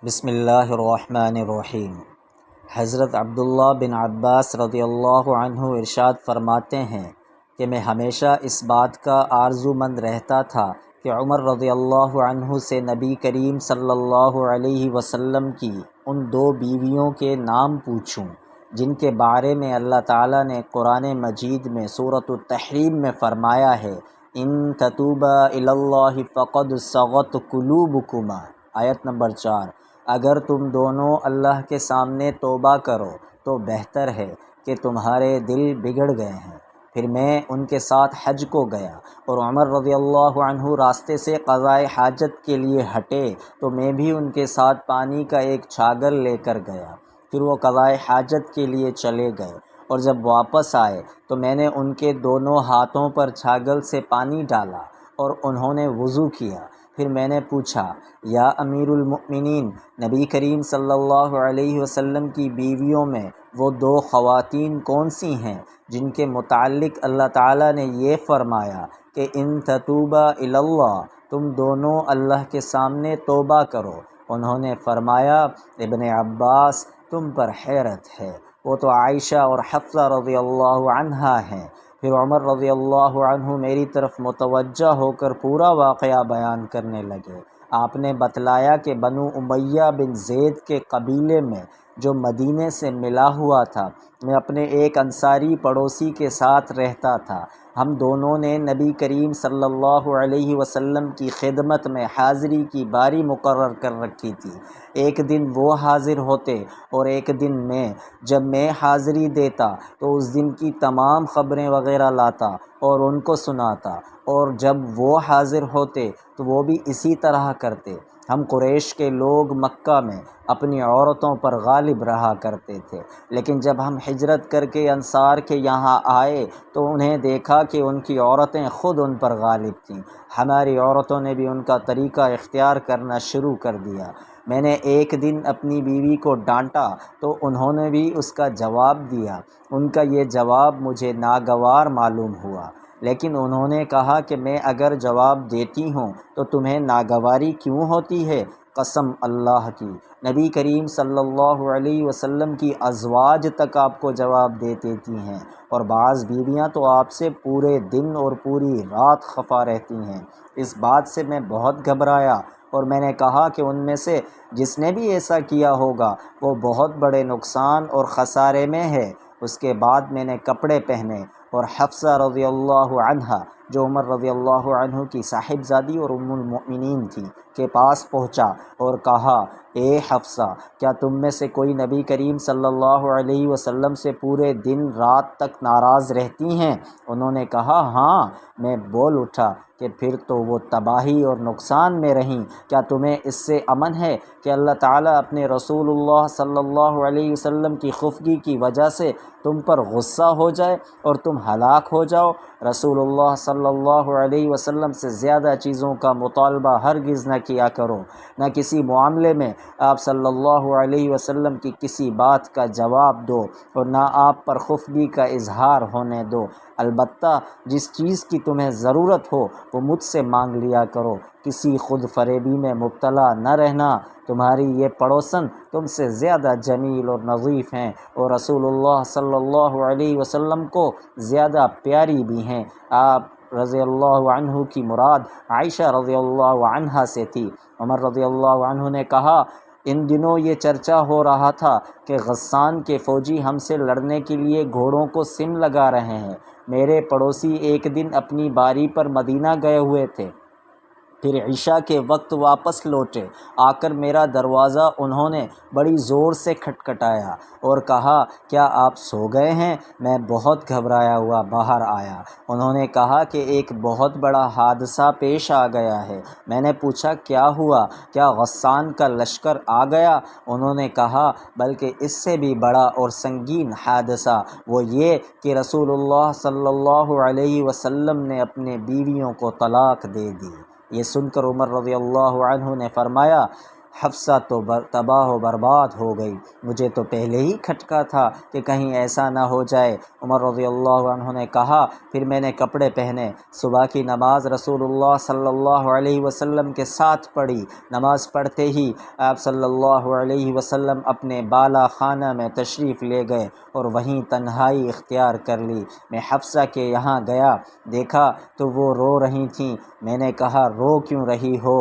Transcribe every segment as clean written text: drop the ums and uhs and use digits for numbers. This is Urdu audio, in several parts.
بسم اللہ الرحمن الرحیم۔ حضرت عبداللہ بن عباس رضی اللہ عنہ ارشاد فرماتے ہیں کہ میں ہمیشہ اس بات کا آرزو مند رہتا تھا کہ عمر رضی اللہ عنہ سے نبی کریم صلی اللہ علیہ وسلم کی ان دو بیویوں کے نام پوچھوں جن کے بارے میں اللہ تعالیٰ نے قرآن مجید میں سورۃ التحریم میں فرمایا ہے ان تتوبا الی اللہ فقد صغت قلوبکما، آیت نمبر 4۔ اگر تم دونوں اللہ کے سامنے توبہ کرو تو بہتر ہے کہ تمہارے دل بگڑ گئے ہیں۔ پھر میں ان کے ساتھ حج کو گیا اور عمر رضی اللہ عنہ راستے سے قضاء حاجت کے لیے ہٹے تو میں بھی ان کے ساتھ پانی کا ایک چھاگل لے کر گیا۔ پھر وہ قضاء حاجت کے لیے چلے گئے اور جب واپس آئے تو میں نے ان کے دونوں ہاتھوں پر چھاگل سے پانی ڈالا اور انہوں نے وضو کیا۔ پھر میں نے پوچھا یا امیر المؤمنین، نبی کریم صلی اللہ علیہ وسلم کی بیویوں میں وہ دو خواتین کون سی ہیں جن کے متعلق اللہ تعالیٰ نے یہ فرمایا کہ ان تتوبا الی اللہ، تم دونوں اللہ کے سامنے توبہ کرو؟ انہوں نے فرمایا ابن عباس تم پر حیرت ہے، وہ تو عائشہ اور حفصہ رضی اللہ عنہا ہیں۔ پھر عمر رضی اللہ عنہ میری طرف متوجہ ہو کر پورا واقعہ بیان کرنے لگے۔ آپ نے بتلایا کہ بنو امیہ بن زید کے قبیلے میں جو مدینے سے ملا ہوا تھا، میں اپنے ایک انصاری پڑوسی کے ساتھ رہتا تھا۔ ہم دونوں نے نبی کریم صلی اللہ علیہ وسلم کی خدمت میں حاضری کی باری مقرر کر رکھی تھی۔ ایک دن وہ حاضر ہوتے اور ایک دن میں۔ جب میں حاضری دیتا تو اس دن کی تمام خبریں وغیرہ لاتا اور ان کو سناتا، اور جب وہ حاضر ہوتے تو وہ بھی اسی طرح کرتے۔ ہم قریش کے لوگ مکہ میں اپنی عورتوں پر غالب رہا کرتے تھے، لیکن جب ہم ہجرت کر کے انصار کے یہاں آئے تو انہیں دیکھا کہ ان کی عورتیں خود ان پر غالب تھیں۔ ہماری عورتوں نے بھی ان کا طریقہ اختیار کرنا شروع کر دیا۔ میں نے ایک دن اپنی بیوی کو ڈانٹا تو انہوں نے بھی اس کا جواب دیا۔ ان کا یہ جواب مجھے ناگوار معلوم ہوا، لیکن انہوں نے کہا کہ میں اگر جواب دیتی ہوں تو تمہیں ناگواری کیوں ہوتی ہے؟ قسم اللہ کی، نبی کریم صلی اللہ علیہ وسلم کی ازواج تک آپ کو جواب دے دیتی ہیں، اور بعض بیویاں تو آپ سے پورے دن اور پوری رات خفا رہتی ہیں۔ اس بات سے میں بہت گھبرایا اور میں نے کہا کہ ان میں سے جس نے بھی ایسا کیا ہوگا وہ بہت بڑے نقصان اور خسارے میں ہے۔ اس کے بعد میں نے کپڑے پہنے اور حفصہ رضی اللہ عنہا جو عمر رضی اللہ عنہ کی صاحبزادی اور ام المؤمنین تھی کے پاس پہنچا اور کہا اے حفصہ، کیا تم میں سے کوئی نبی کریم صلی اللہ علیہ وسلم سے پورے دن رات تک ناراض رہتی ہیں؟ انہوں نے کہا ہاں۔ میں بول اٹھا کہ پھر تو وہ تباہی اور نقصان میں رہیں۔ کیا تمہیں اس سے امن ہے کہ اللہ تعالیٰ اپنے رسول اللہ صلی اللہ علیہ وسلم کی خفگی کی وجہ سے تم پر غصہ ہو جائے اور تم ہلاک ہو جاؤ؟ رسول اللہ صلی اللہ علیہ وسلم سے زیادہ چیزوں کا مطالبہ ہرگز نہ کیا کرو، نہ کسی معاملے میں آپ صلی اللہ علیہ وسلم کی کسی بات کا جواب دو اور نہ آپ پر خفگی کا اظہار ہونے دو۔ البتہ جس چیز کی تمہیں ضرورت ہو وہ مجھ سے مانگ لیا کرو، کسی خود فریبی میں مبتلا نہ رہنا۔ تمہاری یہ پڑوسن تم سے زیادہ جمیل اور نظیف ہیں اور رسول اللہ صلی اللہ علیہ وسلم کو زیادہ پیاری بھی ہیں۔ آپ رضی اللہ عنہ کی مراد عائشہ رضی اللہ عنہا سے تھی۔ عمر رضی اللہ عنہ نے کہا ان دنوں یہ چرچا ہو رہا تھا کہ غسان کے فوجی ہم سے لڑنے کے لیے گھوڑوں کو سم لگا رہے ہیں۔ میرے پڑوسی ایک دن اپنی باری پر مدینہ گئے ہوئے تھے، پھر عشاء کے وقت واپس لوٹے۔ آ کر میرا دروازہ انہوں نے بڑی زور سے کھٹکھٹایا اور کہا کیا آپ سو گئے ہیں؟ میں بہت گھبرایا ہوا باہر آیا۔ انہوں نے کہا کہ ایک بہت بڑا حادثہ پیش آ گیا ہے۔ میں نے پوچھا کیا ہوا؟ کیا غسان کا لشکر آ گیا؟ انہوں نے کہا بلکہ اس سے بھی بڑا اور سنگین حادثہ وہ یہ کہ رسول اللہ صلی اللہ علیہ وسلم نے اپنے بیویوں کو طلاق دے دی۔ یہ سن کر عمر رضی اللہ عنہ نے فرمایا حفصہ تو تباہ و برباد ہو گئی، مجھے تو پہلے ہی کھٹکا تھا کہ کہیں ایسا نہ ہو جائے۔ عمر رضی اللہ عنہ نے کہا، پھر میں نے کپڑے پہنے، صبح کی نماز رسول اللہ صلی اللہ علیہ وسلم کے ساتھ پڑھی۔ نماز پڑھتے ہی آپ صلی اللہ علیہ وسلم اپنے بالا خانہ میں تشریف لے گئے اور وہیں تنہائی اختیار کر لی۔ میں حفصہ کے یہاں گیا، دیکھا تو وہ رو رہی تھیں۔ میں نے کہا، رو کیوں رہی ہو؟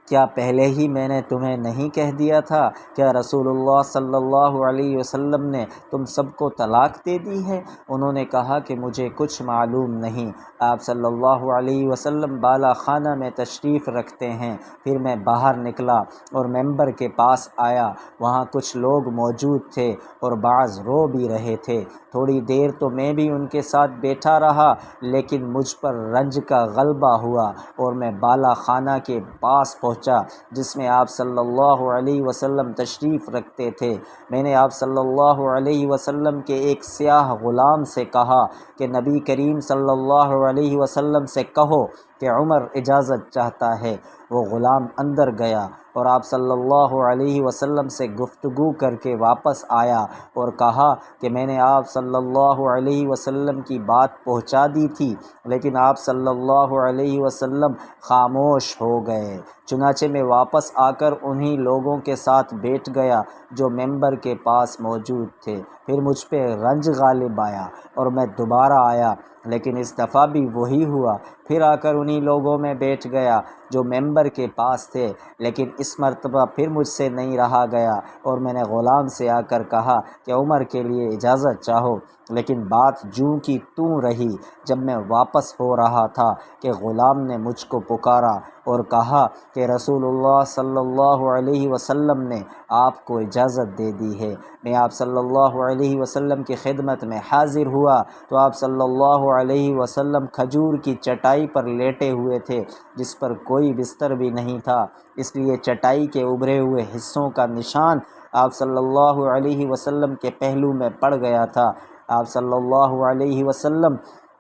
کیا پہلے ہی میں نے تمہیں نہیں کہہ دیا تھا؟ کیا رسول اللہ صلی اللہ علیہ وسلم نے تم سب کو طلاق دے دی ہے؟ انہوں نے کہا کہ مجھے کچھ معلوم نہیں۔ آپ صلی اللہ علیہ وسلم بالا خانہ میں تشریف رکھتے ہیں۔ پھر میں باہر نکلا اور ممبر کے پاس آیا، وہاں کچھ لوگ موجود تھے اور بعض رو بھی رہے تھے۔ تھوڑی دیر تو میں بھی ان کے ساتھ بیٹھا رہا، لیکن مجھ پر رنج کا غلبہ ہوا اور میں بالا خانہ کے پاس پہنچا جس میں آپ صلی اللہ علیہ وسلم تشریف رکھتے تھے۔ میں نے آپ صلی اللہ علیہ وسلم کے ایک سیاہ غلام سے کہا کہ نبی کریم صلی اللہ علیہ وسلم سے کہو کہ عمر اجازت چاہتا ہے۔ وہ غلام اندر گیا اور آپ صلی اللہ علیہ وسلم سے گفتگو کر کے واپس آیا اور کہا کہ میں نے آپ صلی اللہ علیہ وسلم کی بات پہنچا دی تھی، لیکن آپ صلی اللہ علیہ وسلم خاموش ہو گئے۔ چنانچہ میں واپس آ کر انہی لوگوں کے ساتھ بیٹھ گیا جو ممبر کے پاس موجود تھے۔ پھر مجھ پہ رنج غالب آیا اور میں دوبارہ آیا، لیکن اس دفعہ بھی وہی ہوا۔ پھر آ کر انہی لوگوں میں بیٹھ گیا جو ممبر کے پاس تھے، لیکن اس مرتبہ پھر مجھ سے نہیں رہا گیا اور میں نے غلام سے آ کر کہا کہ عمر کے لیے اجازت چاہو، لیکن بات جوں کی توں رہی۔ جب میں واپس ہو رہا تھا کہ غلام نے مجھ کو پکارا اور کہا کہ رسول اللہ صلی اللہ علیہ وسلم نے آپ کو اجازت دے دی ہے۔ میں آپ صلی اللہ علیہ وسلم کی خدمت میں حاضر ہوا تو آپ صلی اللہ علیہ وسلم کھجور کی چٹائی پر لیٹے ہوئے تھے جس پر کوئی بستر بھی نہیں تھا، اس لیے چٹائی کے ابھرے ہوئے حصوں کا نشان آپ صلی اللہ علیہ وسلم کے پہلو میں پڑ گیا تھا۔ آپ صلی اللہ علیہ وسلم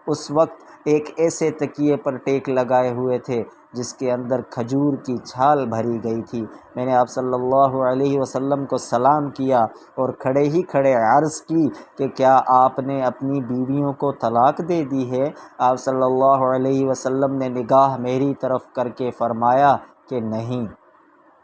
اس وقت ایک ایسے تکیے پر ٹیک لگائے ہوئے تھے جس کے اندر کھجور کی چھال بھری گئی تھی۔ میں نے آپ صلی اللہ علیہ وسلم کو سلام کیا اور کھڑے ہی کھڑے عرض کی کہ کیا آپ نے اپنی بیویوں کو طلاق دے دی ہے؟ آپ صلی اللہ علیہ وسلم نے نگاہ میری طرف کر کے فرمایا کہ نہیں۔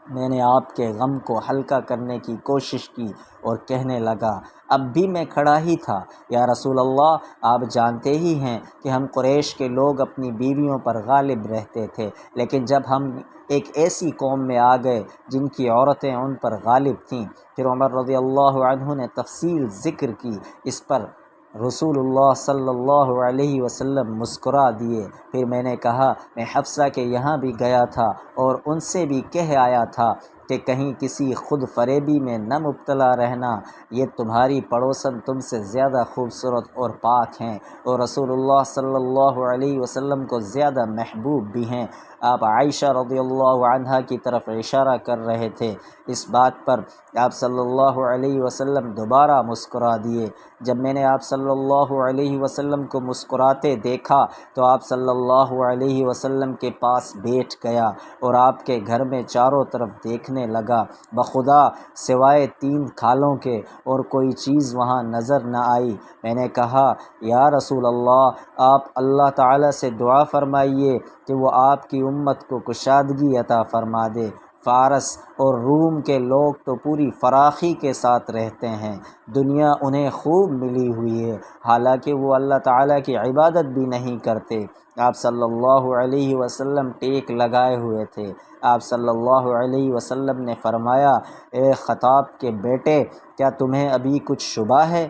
میں نے آپ کے غم کو ہلکا کرنے کی کوشش کی اور کہنے لگا، اب بھی میں کھڑا ہی تھا، یا رسول اللہ، آپ جانتے ہی ہیں کہ ہم قریش کے لوگ اپنی بیویوں پر غالب رہتے تھے، لیکن جب ہم ایک ایسی قوم میں آ گئے جن کی عورتیں ان پر غالب تھیں۔ پھر عمر رضی اللہ عنہ نے تفصیل ذکر کی۔ اس پر رسول اللہ صلی اللہ علیہ وسلم مسکرا دیے۔ پھر میں نے کہا، میں حفصہ کے یہاں بھی گیا تھا اور ان سے بھی کہہ آیا تھا کہ کہیں کسی خود فریبی میں نہ مبتلا رہنا، یہ تمہاری پڑوسن تم سے زیادہ خوبصورت اور پاک ہیں اور رسول اللہ صلی اللہ علیہ وسلم کو زیادہ محبوب بھی ہیں۔ آپ عائشہ رضی اللہ عنہا کی طرف اشارہ کر رہے تھے۔ اس بات پر آپ صلی اللہ علیہ وسلم دوبارہ مسکرا دیے۔ جب میں نے آپ صلی اللہ علیہ وسلم کو مسکراتے دیکھا تو آپ صلی اللہ علیہ وسلم کے پاس بیٹھ گیا اور آپ کے گھر میں چاروں طرف دیکھنے لگا۔ بخدا سوائے 3 کھالوں کے اور کوئی چیز وہاں نظر نہ آئی۔ میں نے کہا، یا رسول اللہ، آپ اللہ تعالیٰ سے دعا فرمائیے کہ وہ آپ کی امت کو کشادگی عطا فرما دے۔ فارس اور روم کے لوگ تو پوری فراخی کے ساتھ رہتے ہیں، دنیا انہیں خوب ملی ہوئی ہے، حالانکہ وہ اللہ تعالیٰ کی عبادت بھی نہیں کرتے۔ آپ صلی اللہ علیہ وسلم ٹیک لگائے ہوئے تھے۔ آپ صلی اللہ علیہ وسلم نے فرمایا، اے خطاب کے بیٹے، کیا تمہیں ابھی کچھ شبہ ہے؟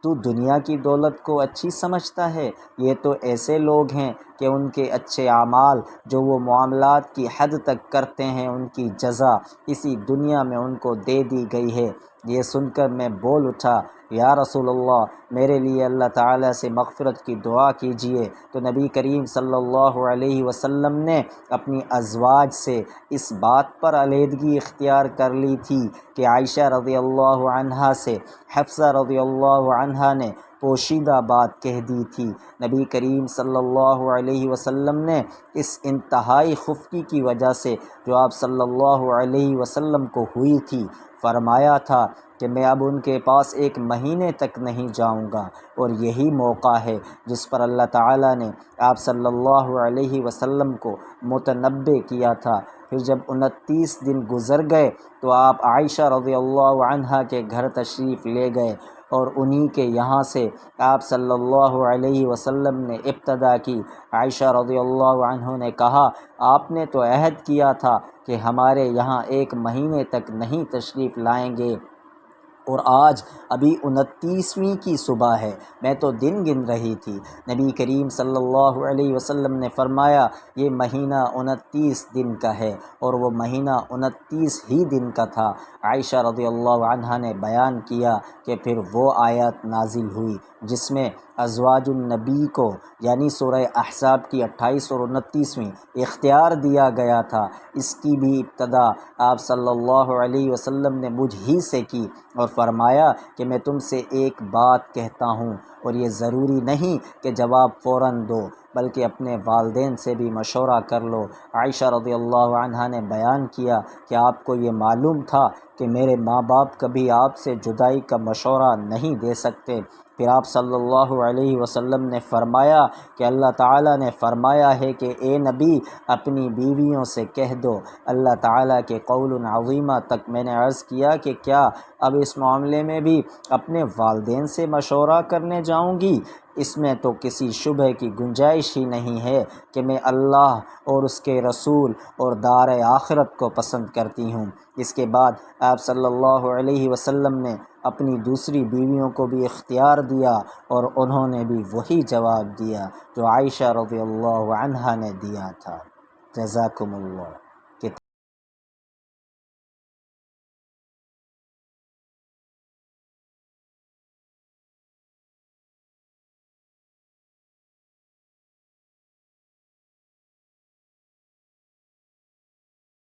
تو دنیا کی دولت کو اچھی سمجھتا ہے؟ یہ تو ایسے لوگ ہیں کہ ان کے اچھے اعمال جو وہ معاملات کی حد تک کرتے ہیں ان کی جزا اسی دنیا میں ان کو دے دی گئی ہے۔ یہ سن کر میں بول اٹھا، یا رسول اللہ، میرے لیے اللہ تعالیٰ سے مغفرت کی دعا کیجیے۔ تو نبی کریم صلی اللہ علیہ وسلم نے اپنی ازواج سے اس بات پر علیحدگی اختیار کر لی تھی کہ عائشہ رضی اللہ عنہا سے حفصہ رضی اللہ عنہا نے پوشیدہ بات کہہ دی تھی۔ نبی کریم صلی اللہ علیہ وسلم نے اس انتہائی خفگی کی وجہ سے جو آپ صلی اللہ علیہ وسلم کو ہوئی تھی فرمایا تھا کہ میں اب ان کے پاس 1 مہینے تک نہیں جاؤں گا، اور یہی موقع ہے جس پر اللہ تعالیٰ نے آپ صلی اللہ علیہ وسلم کو متنبع کیا تھا۔ پھر جب 29 دن گزر گئے تو آپ عائشہ رضی اللہ عنہا کے گھر تشریف لے گئے، اور انہی کے یہاں سے آپ صلی اللہ علیہ وسلم نے ابتدا کی۔ عائشہ رضی اللہ عنہ نے کہا، آپ نے تو عہد کیا تھا کہ ہمارے یہاں 1 مہینے تک نہیں تشریف لائیں گے، اور آج ابھی 29ویں کی صبح ہے، میں تو دن گن رہی تھی۔ نبی کریم صلی اللہ علیہ وسلم نے فرمایا یہ مہینہ 29 دن کا ہے، اور وہ مہینہ 29 ہی دن کا تھا۔ عائشہ رضی اللہ عنہا نے بیان کیا کہ پھر وہ آیات نازل ہوئی جس میں ازواج النبی کو یعنی سورہ احزاب کی 28 اور 29ویں اختیار دیا گیا تھا۔ اس کی بھی ابتدا آپ صلی اللہ علیہ وسلم نے مجھ ہی سے کی، اور فرمایا کہ میں تم سے ایک بات کہتا ہوں، اور یہ ضروری نہیں کہ جواب فوراً دو، بلکہ اپنے والدین سے بھی مشورہ کر لو۔ عائشہ رضی اللہ عنہا نے بیان کیا کہ آپ کو یہ معلوم تھا کہ میرے ماں باپ کبھی آپ سے جدائی کا مشورہ نہیں دے سکتے۔ پھر آپ صلی اللہ علیہ وسلم نے فرمایا کہ اللہ تعالیٰ نے فرمایا ہے کہ اے نبی اپنی بیویوں سے کہہ دو۔ اللہ تعالیٰ کے قول عظیمہ تک میں نے عرض کیا کہ کیا اب اس معاملے میں بھی اپنے والدین سے مشورہ کرنے جاؤں گی؟ اس میں تو کسی شبہ کی گنجائش ہی نہیں ہے کہ میں اللہ اور اس کے رسول اور دار آخرت کو پسند کرتی ہوں۔ اس کے بعد آپ صلی اللہ علیہ وسلم نے اپنی دوسری بیویوں کو بھی اختیار دیا، اور انہوں نے بھی وہی جواب دیا جو عائشہ رضی اللہ عنہا نے دیا تھا۔ جزاکم اللہ۔